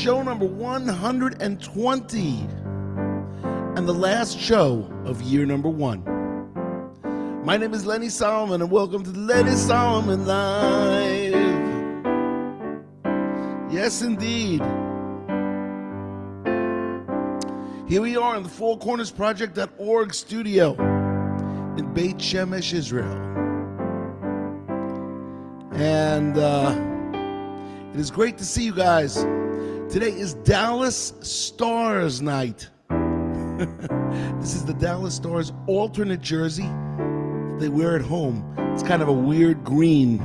show number 120 and the last show of year number 1. My name is Lenny Solomon and welcome to Lenny Solomon Live. Yes, indeed. Here we are in the fourcornersproject.org studio in Beit Shemesh, Israel. And it is great to see you guys. Today is Dallas Stars night. This is the Dallas Stars alternate jersey that they wear at home. It's kind of a weird green.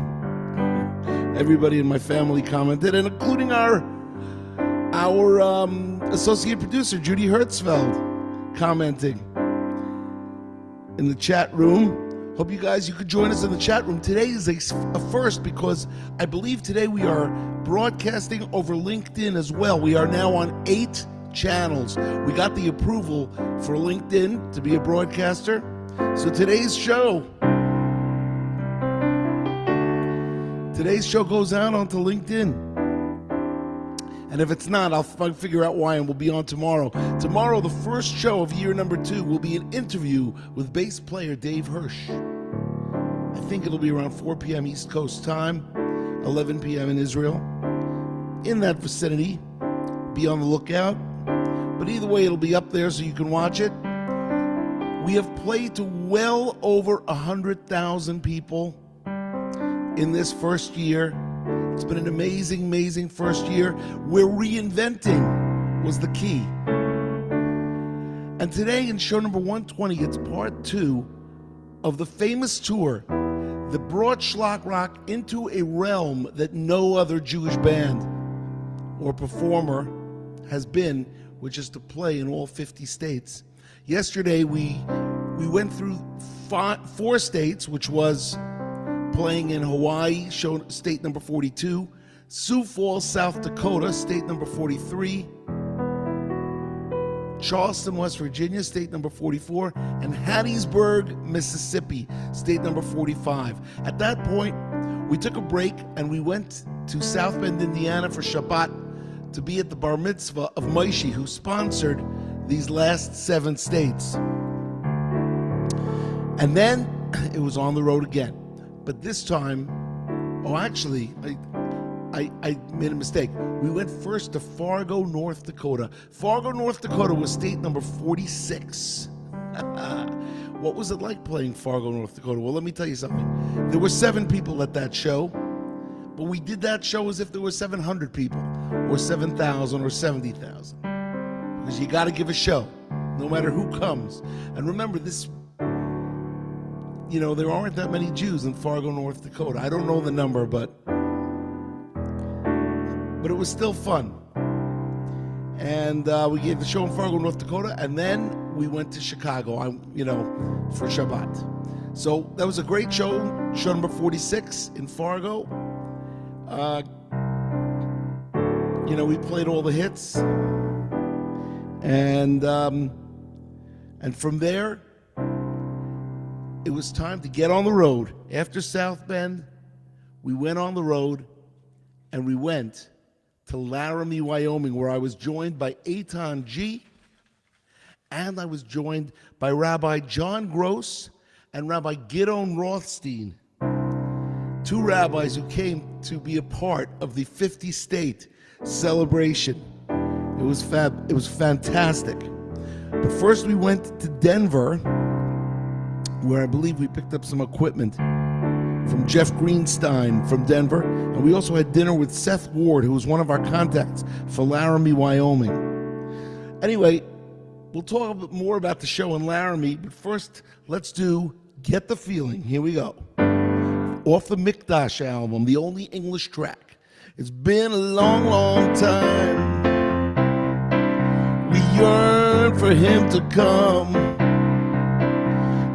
Everybody in my family commented, and including our associate producer, Judy Hertzfeld, commenting in the chat room. Hope you could join us in the chat room. Today is a first because I believe today we are broadcasting over LinkedIn as well. We are now on 8 channels. We got the approval for LinkedIn to be a broadcaster. So today's show goes out onto LinkedIn. And if it's not, I'll figure out why, and we'll be on tomorrow. Tomorrow, the first show of year number 2 will be an interview with bass player Dave Hirsch. I think it'll be around 4 p.m. East Coast time, 11 p.m. in Israel. In that vicinity, be on the lookout. But either way, it'll be up there so you can watch it. We have played to well over 100,000 people in this first year. It's been an amazing, amazing first year where reinventing was the key. And today in show number 120, it's part 2 of the famous tour that brought Shlock Rock into a realm that no other Jewish band or performer has been, which is to play in all 50 states. Yesterday, we went through 4 states, which was playing in Hawaii, state number 42, Sioux Falls, South Dakota, state number 43, Charleston, West Virginia, state number 44, and Hattiesburg, Mississippi, state number 45. At that point, we took a break and we went to South Bend, Indiana for Shabbat to be at the bar mitzvah of Moshe, who sponsored these last 7 states. And then it was on the road again. But this time, I made a mistake. We went first to Fargo, North Dakota. Fargo, North Dakota was state number 46. What was it like playing Fargo, North Dakota? Well, let me tell you something. There were 7 people at that show, but we did that show as if there were 700 people, or 7,000, or 70,000. Because you got to give a show, no matter who comes. And remember, there aren't that many Jews in Fargo, North Dakota. I don't know the number, but it was still fun. And we gave the show in Fargo, North Dakota, and then we went to Chicago, for Shabbat. So that was a great show number 46 in Fargo. We played all the hits. And from there, it was time to get on the road. After South Bend, we went on the road, and we went to Laramie, Wyoming, where I was joined by Eitan G, and I was joined by Rabbi John Gross and Rabbi Gidon Rothstein, 2 rabbis who came to be a part of the 50-state celebration. It was fantastic. But first we went to Denver, where I believe we picked up some equipment from Jeff Greenstein from Denver. And we also had dinner with Seth Ward, who was one of our contacts for Laramie, Wyoming. Anyway, we'll talk a bit more about the show in Laramie, but first, let's do Get the Feeling. Here we go. Off the Mikdash album, the only English track. It's been a long, long time. We yearn for him to come.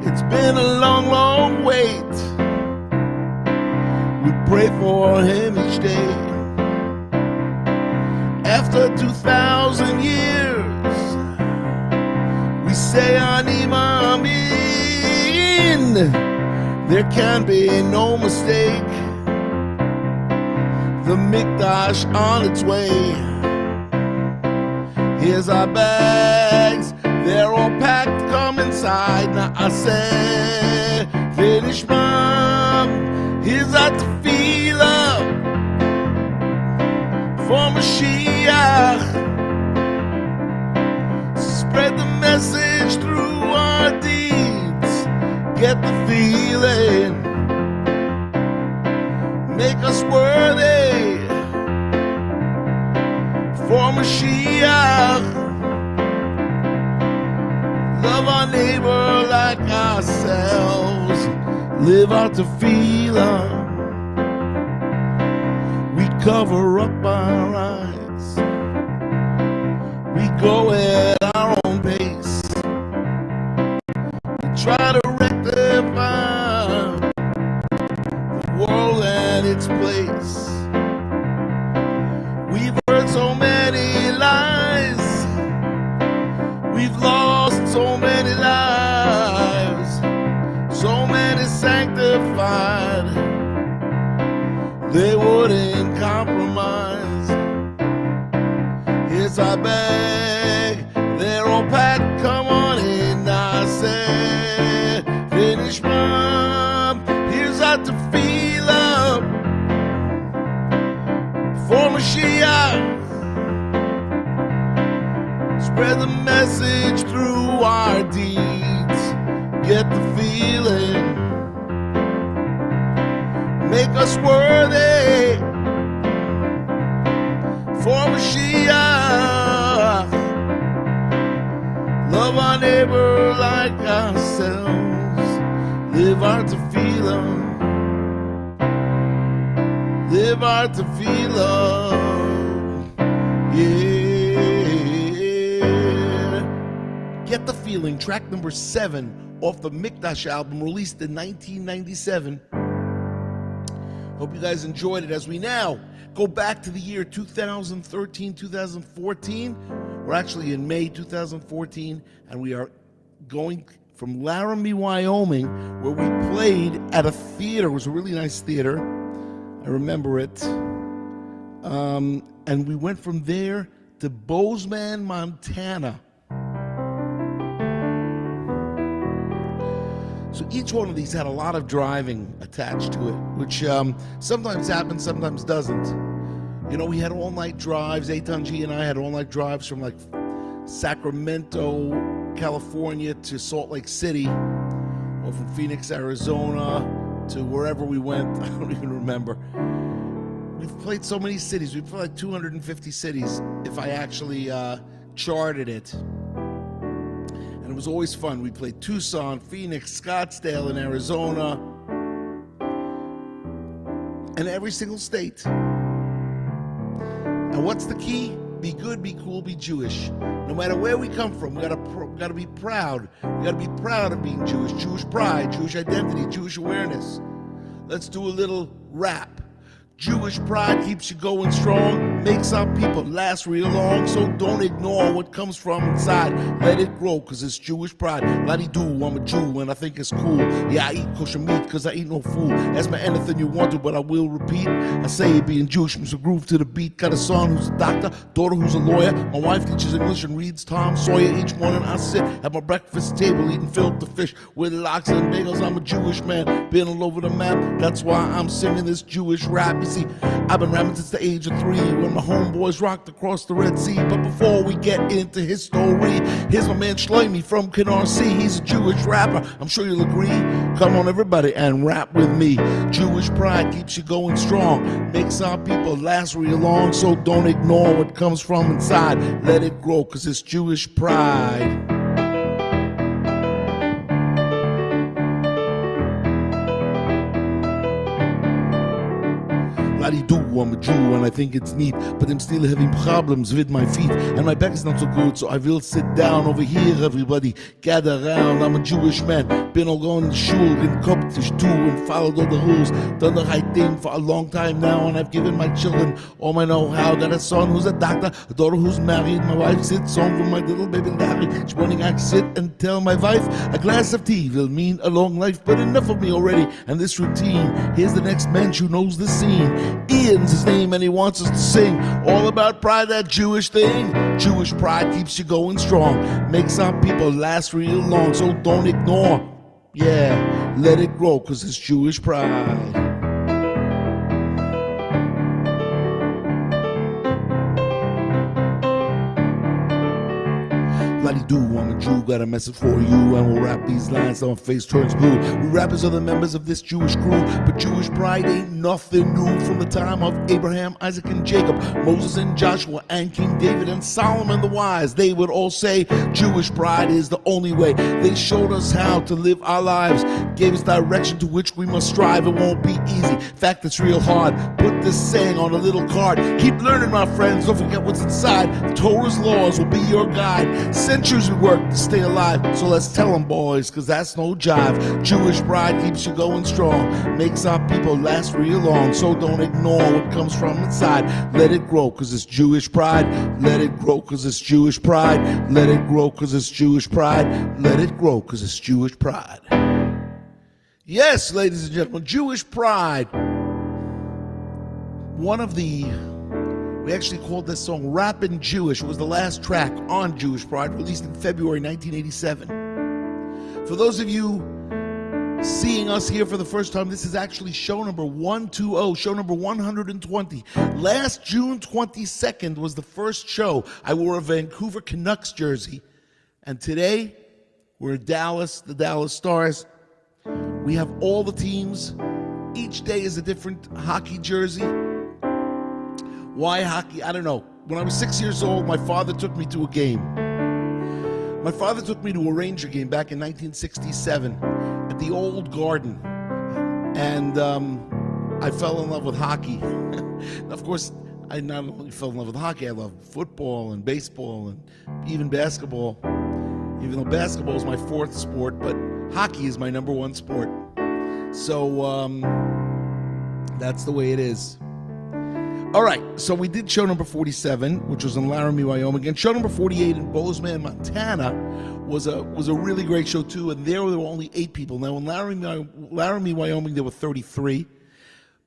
It's been a long, long wait. We pray for him each day. After 2,000 years, we say Ani Ma'amin. There can be no mistake. The Mikdash on its way. Here's our bags, they're all packed, come inside. Now I say, finish mom, here's our tefillah for Mashiach. Spread the message through our deeds, get the feeling, make us worthy for Mashiach. Love our neighbor like ourselves, live our tefillah. We cover up our eyes, we go at our own pace, we try to rectify the world and its place. We've heard so many lies, we've lost so many lives, so many sanctified, they wouldn't compromise. Here's our bag, they're all packed, come on in. I say, finish mom, here's our tefillah for Mashiach. Spread the message through our deeds, get the feeling, make us worthy for Mashiach. Love our neighbor like ourselves, live our tefillah, live our tefillah, yeah. Get the Feeling, track number 7 off the Mikdash album released in 1997. Hope you guys enjoyed it as we now go back to the year 2013, 2014. We're actually in May 2014, and we are going from Laramie, Wyoming, where we played at a theater. It was a really nice theater. I remember it. And we went from there to Bozeman, Montana. So each one of these had a lot of driving attached to it, which sometimes happens, sometimes doesn't. You know, we had all-night drives. Eitan G and I had all-night drives from like Sacramento, California to Salt Lake City, or from Phoenix, Arizona to wherever we went. I don't even remember. We've played so many cities. We've played like 250 cities if I actually charted it. And it was always fun. We played Tucson, Phoenix, Scottsdale in Arizona, and every single state. And what's the key? Be good, be cool, be Jewish. No matter where we come from, we gotta be proud. We gotta be proud of being Jewish. Jewish pride, Jewish identity, Jewish awareness. Let's do a little rap. Jewish pride keeps you going strong, makes our people last real long, so don't ignore what comes from inside. Let it grow, cause it's Jewish pride. La-di-do, I'm a Jew and I think it's cool. Yeah, I eat kosher meat cause I ain't no fool. Ask me anything you want to, but I will repeat. I say being Jewish means a groove to the beat. Got a son who's a doctor, daughter who's a lawyer. My wife teaches English and reads Tom Sawyer. Each morning I sit at my breakfast table eating filter fish with lox and bagels. I'm a Jewish man, been all over the map. That's why I'm singing this Jewish rap. You see, I've been rapping since the age of 3 when my homeboys rocked across the Red Sea. But before we get into his story, here's my man Shlomi from Canarsie. He's a Jewish rapper, I'm sure you'll agree. Come on everybody and rap with me. Jewish pride keeps you going strong, makes our people last real long, so don't ignore what comes from inside. Let it grow, cause it's Jewish pride. La-di-do, I'm a Jew and I think it's neat, but I'm still having problems with my feet and my back is not so good, so I will sit down over here. Everybody gather around. I'm a Jewish man, been all going to shul, been Koptish too, and followed all the rules, done the right thing for a long time now, and I've given my children all my know-how. Got a son who's a doctor, a daughter who's married, my wife sits home for my little baby Larry. Each morning I sit and tell my wife a glass of tea will mean a long life, but enough of me already and this routine. Here's the next man who knows the scene. Ian mentions his name and he wants us to sing all about pride, that Jewish thing. Jewish pride keeps you going strong, makes our people last real long, so don't ignore. Yeah, let it grow, cause it's Jewish pride. Do, I'm a Jew, got a message for you, and we'll rap these lines till my face turns blue. We rappers are the members of this Jewish crew, but Jewish pride ain't nothing new. From the time of Abraham, Isaac, and Jacob, Moses and Joshua, and King David, and Solomon the wise, they would all say Jewish pride is the only way. They showed us how to live our lives, gave us direction to which we must strive. It won't be easy, in fact it's real hard. Put this saying on a little card. Keep learning, my friends, don't forget what's inside. The Torah's laws will be your guide. Centuries we work to stay alive, so let's tell them, boys, cause that's no jive. Jewish pride keeps you going strong, makes our people last real long, so don't ignore what comes from inside. Let it grow, cause it's Jewish pride. Let it grow, cause it's Jewish pride. Let it grow, cause it's Jewish pride. Let it grow, cause it's Jewish pride. Yes, ladies and gentlemen, Jewish pride. We actually called this song Rappin' Jewish. It was the last track on Jewish Pride, released in February 1987. For those of you seeing us here for the first time, this is actually show number 120, show number 120. Last June 22nd was the first show. I wore a Vancouver Canucks jersey. And today, we're in Dallas, the Dallas Stars. We have all the teams. Each day is a different hockey jersey. Why hockey? I don't know. When I was 6 years old, my father took me to a game. My father took me to a Ranger game back in 1967 at the Old Garden. And I fell in love with hockey. Of course, I not only fell in love with hockey, I love football and baseball and even basketball. Even though basketball is my fourth sport, but hockey is my number one sport. So that's the way it is. All right, so we did show number 47, which was in Laramie, Wyoming, and show number 48 in Bozeman, Montana, was a really great show too. And there were only 8 people. Now in Laramie, Wyoming, there were 33,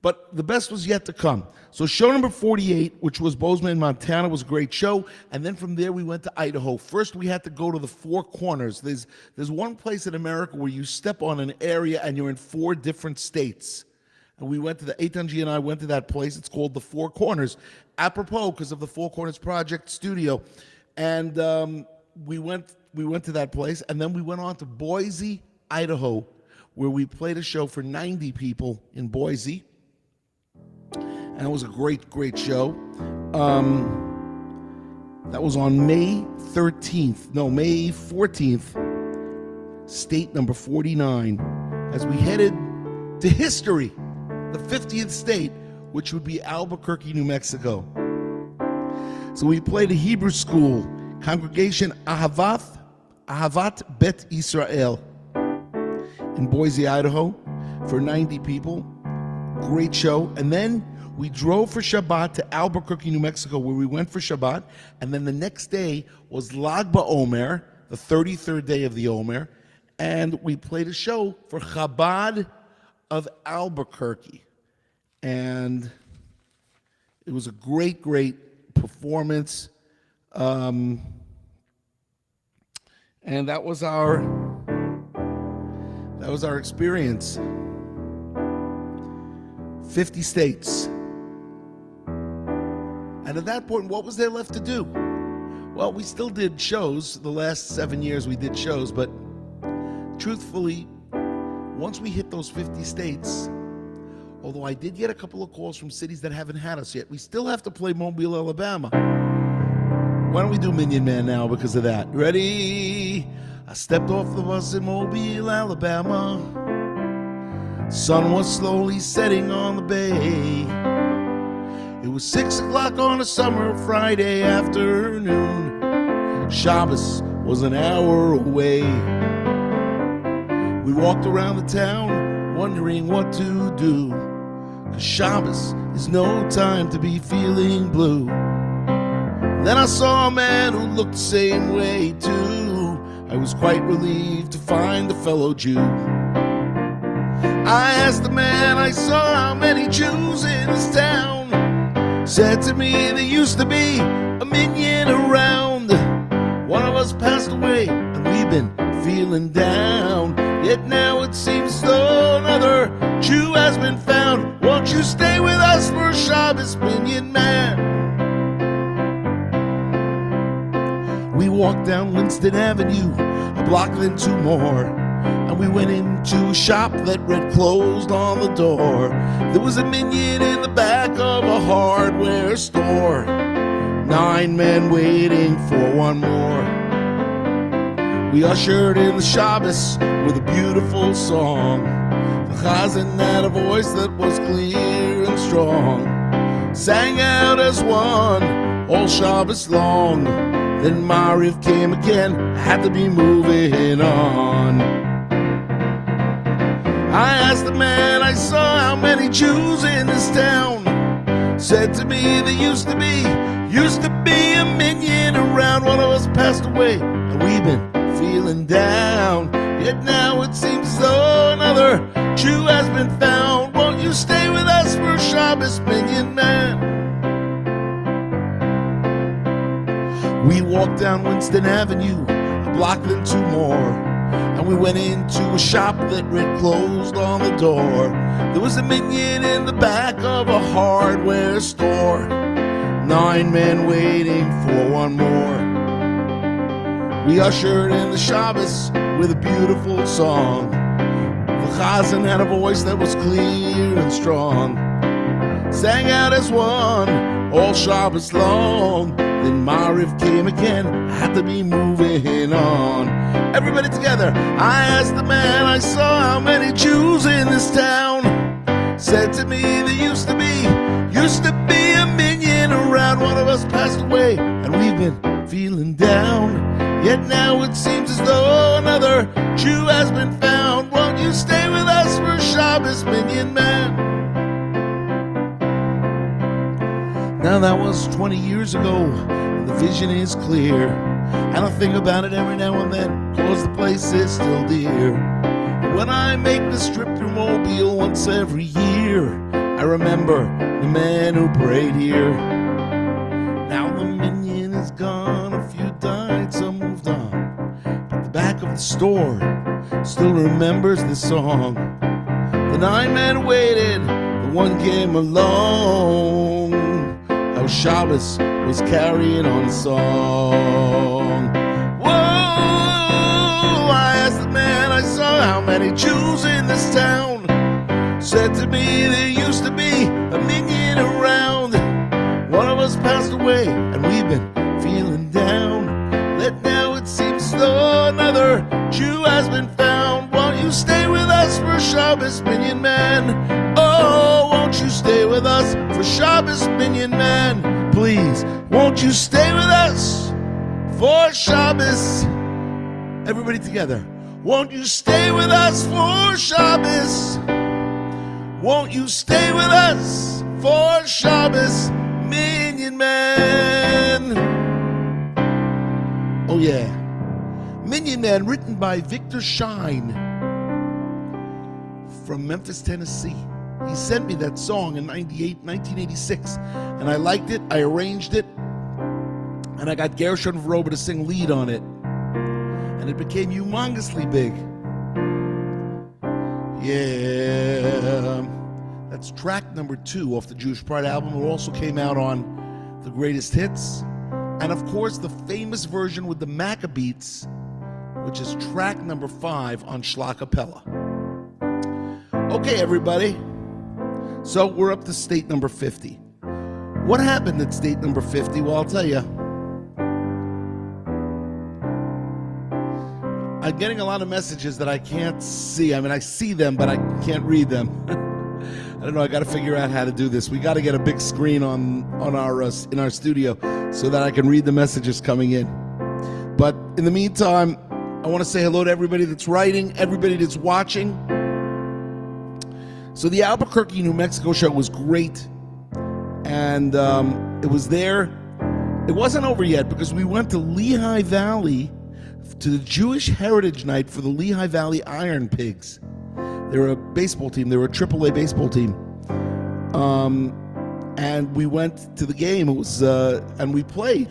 but the best was yet to come. So show number 48, which was Bozeman, Montana, was a great show. And then from there we went to Idaho. First we had to go to the Four Corners. There's one place in America where you step on an area and you're in 4 different states. And we went to Eitan and I went to that place. It's called the Four Corners, apropos because of the Four Corners Project Studio. And we went to that place, and then we went on to Boise, Idaho, where we played a show for 90 people in Boise. And it was a great, great show. That was on May 14th, state number 49, as we headed to history. The 50th state, which would be Albuquerque, New Mexico. So we played a Hebrew school, Congregation Ahavat Bet Israel, in Boise, Idaho, for 90 people. Great show. And then we drove for Shabbat to Albuquerque, New Mexico, where we went for Shabbat. And then the next day was Lag BaOmer, the 33rd day of the Omer. And we played a show for Chabad of Albuquerque. And it was a great, great performance. And that was our experience. 50 states. And at that point, what was there left to do? Well, we still did shows. The last 7 years we did shows, but truthfully, once we hit those 50 states, although I did get a couple of calls from cities that haven't had us yet, we still have to play Mobile, Alabama. Why don't we do Minion Man now because of that? Ready? I stepped off the bus in Mobile, Alabama. Sun was slowly setting on the bay. It was 6 o'clock on a summer Friday afternoon. Shabbos was an hour away. We walked around the town wondering what to do, 'cause Shabbos is no time to be feeling blue. Then I saw a man who looked the same way too. I was quite relieved to find a fellow Jew. I asked the man I saw how many Jews in his town. said to me there used to be a minion around. One of us passed away and we've been feeling down. Yet now it seems as though another Jew has been found. Won't you stay with us for Shabbos, Minion Man? We walked down Winston Avenue, a block then two more, and we went into a shop that read closed on the door. There was a minion in the back of a hardware store. 9 men waiting for one more. We ushered in the Shabbos with a beautiful song. The Chazan had a voice that was clear and strong. Sang out as one all Shabbos long. Then Mariv came again, had to be moving on. I asked the man I saw how many Jews in this town. Said to me there used to be a minion around. One of us passed away and we've been feeling down. Yet now it seems as though another Jew has been found. Won't you stay with us for Shabbos, Minion Man? We walked down Winston Avenue, a block then two more, and we went into a shop that read closed on the door. There was a minion in the back of a hardware store. 9 men waiting for one more. We ushered in the Shabbos with a beautiful song. The Chazan had a voice that was clear and strong. Sang out as one all Shabbos long. Then Mariv came again, had to be moving on. Everybody together. I asked the man I saw how many Jews in this town. Said to me there used to be a minion around. One of us passed away and we've been feeling down. Yet now it seems as though another Jew has been found. Won't you stay with us for Shabbos, Minion Man? Now that was 20 years ago, and the vision is clear. And I think about it every now and then, cause the place is still dear. When I make this trip through Mobile once every year, I remember the man who prayed here. Now the minion is gone, a few died, some moved on. But the back of the store still remembers the song. The 9 men waited, the one came along. How Shabbos was carrying on song. Whoa, I asked the man I saw how many Jews in this town. Said to me there used to be a minion around. One of us passed away and we've been feeling down. That now it seems as though another Jew has been found. Won't you stay with us for Shabbos, Minion Man? Oh, won't you stay with us for Shabbos, Minion Man? Please, won't you stay with us for Shabbos? Everybody together. Won't you stay with us for Shabbos? Won't you stay with us for Shabbos, Minion Man? Oh yeah. Minion Man, written by Victor Shine from Memphis, Tennessee. He sent me that song in 1986, and I liked it, I arranged it, and I got Gershon Vroba to sing lead on it. And it became humongously big. Yeah. That's track number 2 off the Jewish Pride album. It also came out on the Greatest Hits. And of course, the famous version with the Maccabeats, which is track number 5 on Shlock Rock. Okay, everybody. So we're up to state number 50. What happened at state number 50? Well, I'll tell you. I'm getting a lot of messages that I can't see. I mean, I see them, but I can't read them. I don't know. I got to figure out how to do this. We got to get a big screen on our in our studio so that I can read the messages coming in. But in the meantime, I want to say hello to everybody that's writing, everybody that's watching. So the Albuquerque, New Mexico show was great, and it was there. It wasn't over yet because we went to Lehigh Valley to the Jewish Heritage Night for the Lehigh Valley Iron Pigs. They were a baseball team. They were a AAA baseball team. and we went to the game. It was and we played.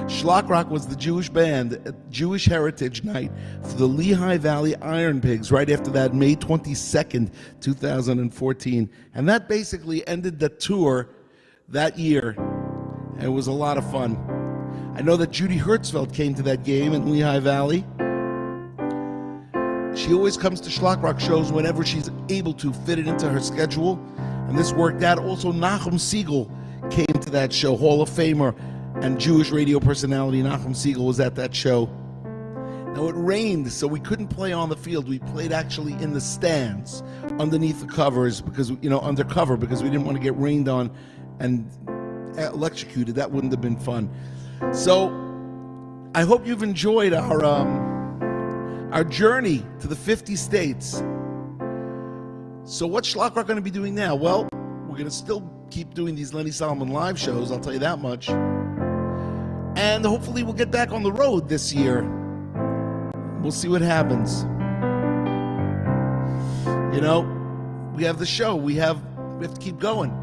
Shlock Rock was the Jewish band at Jewish Heritage Night for the Lehigh Valley Iron Pigs right after that, May 22nd, 2014. And that basically ended the tour that year. And it was a lot of fun. I know that Judy Hertzfeld came to that game in Lehigh Valley. She always comes to Shlock Rock shows whenever she's able to fit it into her schedule. And this worked out. Also, Nachum Siegel came to that show, Hall of Famer and Jewish radio personality Nachum Siegel was at that show. Now, it rained, so we couldn't play on the field. We played actually in the stands underneath the covers because, undercover, because we didn't want to get rained on and electrocuted. That wouldn't have been fun. So I hope you've enjoyed our journey to the 50 states. So what's Shlock Rock going to be doing now? Well, we're going to still keep doing these Lenny Solomon live shows, I'll tell you that much. And hopefully we'll get back on the road this year. We'll see what happens. We have the show. We have to keep going.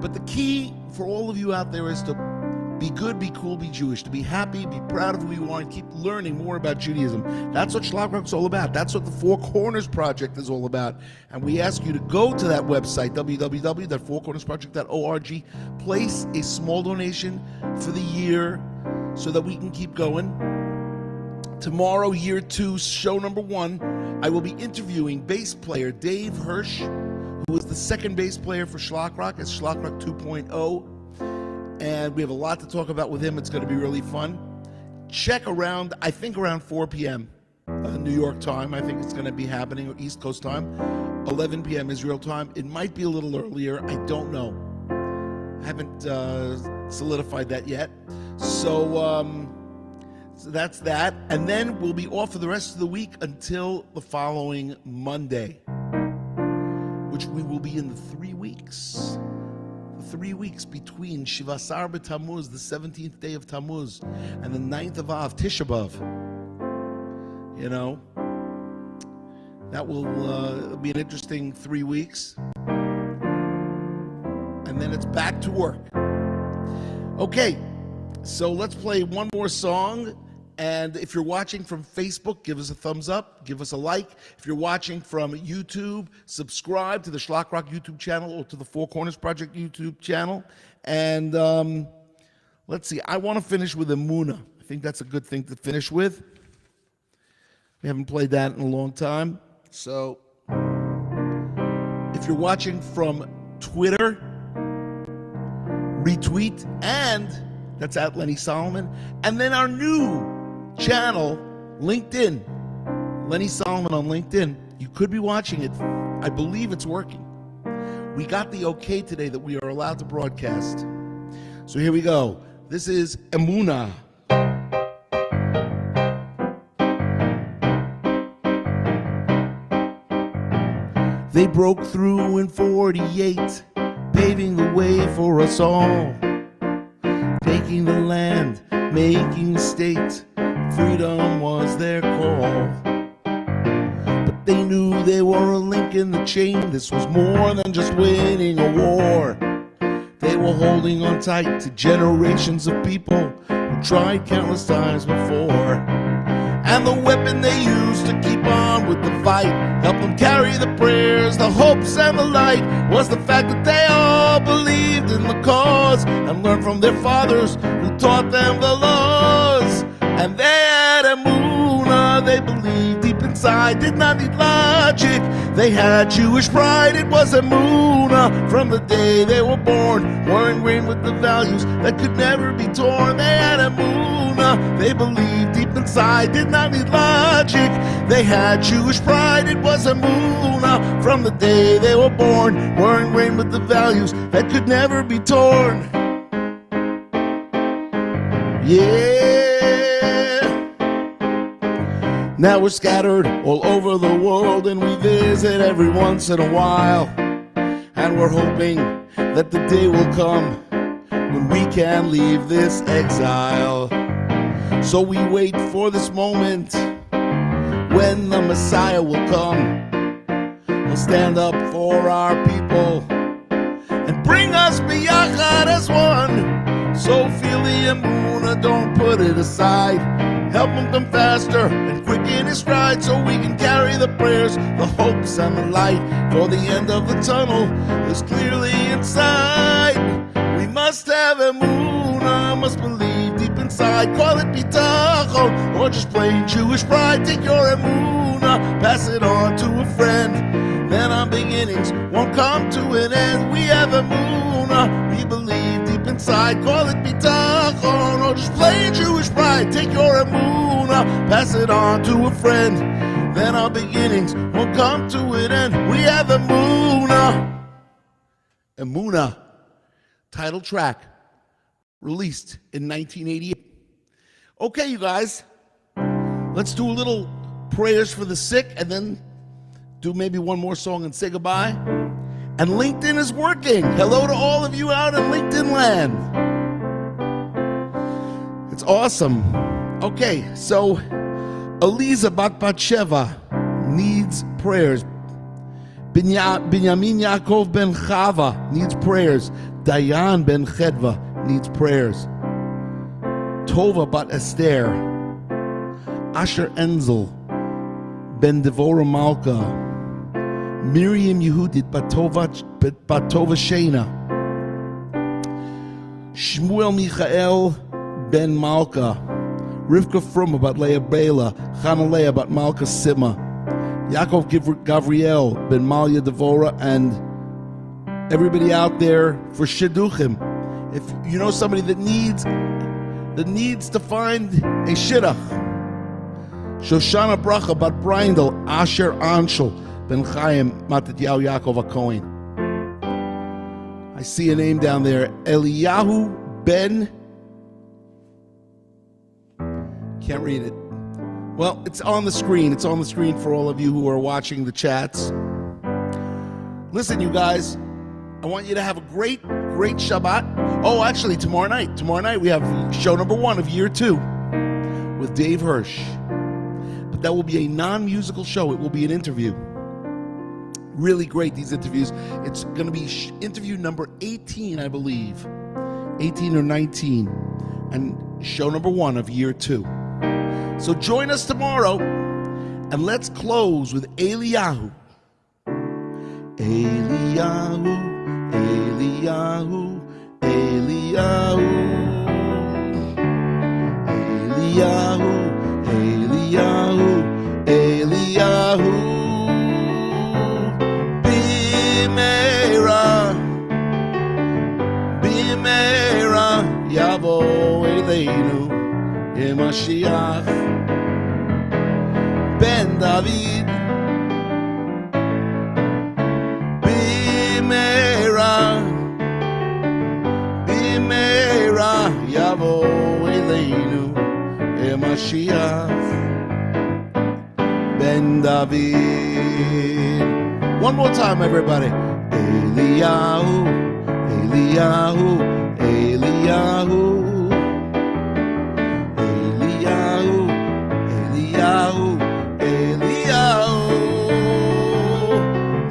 But the key for all of you out there is to be good, be cool, be Jewish, to be happy, be proud of who you are, and keep learning more about Judaism. That's what Shlock Rock's all about. That's what the Four Corners Project is all about. And we ask you to go to that website, www.fourcornersproject.org, place a small donation for the year so that we can keep going. Tomorrow, year 2, show number 1, I will be interviewing bass player Dave Hirsch, who is the second bass player for Shlock Rock. It's Shlock Rock 2.0. And we have a lot to talk about with him. It's going to be really fun. Check around, I think around 4 p.m. New York time. I think it's going to be happening, or East Coast time. 11 p.m. Israel time. It might be a little earlier. I don't know. I haven't solidified that yet. So that's that. And then we'll be off for the rest of the week until the following Monday, which we will be in the 3 weeks. 3 weeks between Shivasar B'Tammuz, the 17th day of Tammuz, and the 9th of Av, Tisha B'Av. That will be an interesting 3 weeks. And then it's back to work. Okay, so let's play one more song. And if you're watching from Facebook, give us a thumbs up, give us a like. If you're watching from YouTube, subscribe to the Shlock Rock YouTube channel or to the Four Corners Project YouTube channel. And let's see, I want to finish with Emunah. I think that's a good thing to finish with. We haven't played that in a long time. So if you're watching from Twitter, retweet, and that's at Lenny Solomon. And then our new channel, LinkedIn, Lenny Solomon on LinkedIn. You could be watching it. I believe it's working. We got the okay today that we are allowed to broadcast. So here we go. This is Emunah. They broke through in 48, paving the way for us all, taking the land, making the state. Freedom was their call. But they knew they were a link in the chain. This was more than just winning a war. They were holding on tight to generations of people who tried countless times before. And the weapon they used to keep on with the fight, help them carry the prayers, the hopes and the light, was the fact that they all believed in the cause and learned from their fathers who taught them the laws. And they had Emunah, they believed deep inside, did not need logic. They had Jewish pride, it was Emunah. From the day they were born, were ingrained with the values that could never be torn. They had Emunah, they believed deep inside, did not need logic. They had Jewish pride, it was Emunah. From the day they were born, were ingrained with the values that could never be torn. Yeah. Now we're scattered all over the world and we visit every once in a while. And we're hoping that the day will come when we can leave this exile. So we wait for this moment when the Messiah will come. We'll stand up for our people and bring us biyachad as one. So feel the Emunah, don't put it aside. Help him come faster and quicken his stride, so we can carry the prayers, the hopes, and the light. For the end of the tunnel is clearly inside. We must have Emunah, must believe deep inside. Call it bitachon or just plain Jewish pride. Take your Emunah, pass it on to a friend. Then our beginnings won't come to an end. We have Emunah, we believe deep inside. Call it bitachon or just plain Jewish pride. Take your Emunah, pass it on to a friend. Then our beginnings won't come to an end. We have Emunah. Emunah, title track, released in 1988. Okay, you guys, let's do a little prayers for the sick and then do maybe one more song and say goodbye. And LinkedIn is working. Hello to all of you out in LinkedIn land. It's awesome. Okay, so Eliza Bat Batsheva needs prayers. Binyamin Yaakov Ben Chava needs prayers. Dayan Ben Chedva needs prayers. Tova Bat Esther. Asher Enzel Ben Devora Malka. Miriam Yehudit Batova Shena. Shmuel Michael Ben Malka. Rivka Fruma Bat Leah Bela. Chanaleah Bat Malka Sima. Yaakov Gavriel Ben Malya Devora, and everybody out there for Shidduchim. If you know somebody that needs to find a shidduch. Shoshana Bracha Bat Brindel Asher Anshel Ben Chaim Matatyahu Yaakov HaKohen. I see a name down there. Eliyahu Ben. Can't read it. Well, it's on the screen. It's on the screen for all of you who are watching the chats. Listen, you guys, I want you to have a great, great Shabbat. Oh, actually, tomorrow night we have show number 1 of year 2 with Dave Hirsch. But that will be a non-musical show. It will be an interview. Really great, these interviews. It's going to be interview number 18, I believe. 18 or 19. And show number 1 of year 2. So join us tomorrow, and let's close with Eliyahu. Eliyahu, Eliyahu, Eliyahu. Eliyahu, Eliyahu, Eliyahu. Bimera, Bimera, Yavo Eleinu, Mashiach. Ben David, Bimera, Bimera, Yavo Eleinu, Mashiach, Ben David. One more time, everybody. Eliyahu, Eliyahu, Eliyahu. Eliyahu, Eliyahu,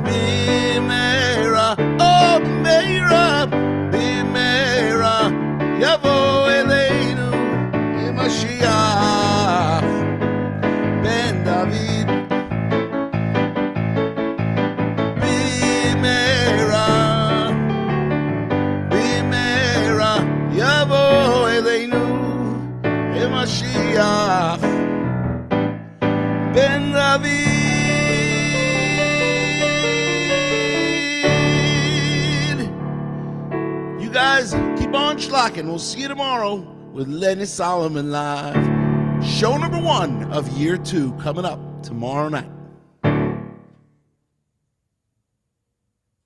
Bimera, oh Meira, Bimera, Yavo Eleinu, Mashiach, Ben David, Bimera, Bimera, Yavo Eleinu, Mashiach, Ben David. You guys keep on shlocking. We'll see you tomorrow with Lenny Solomon live. Show number 1 of year 2 coming up tomorrow night.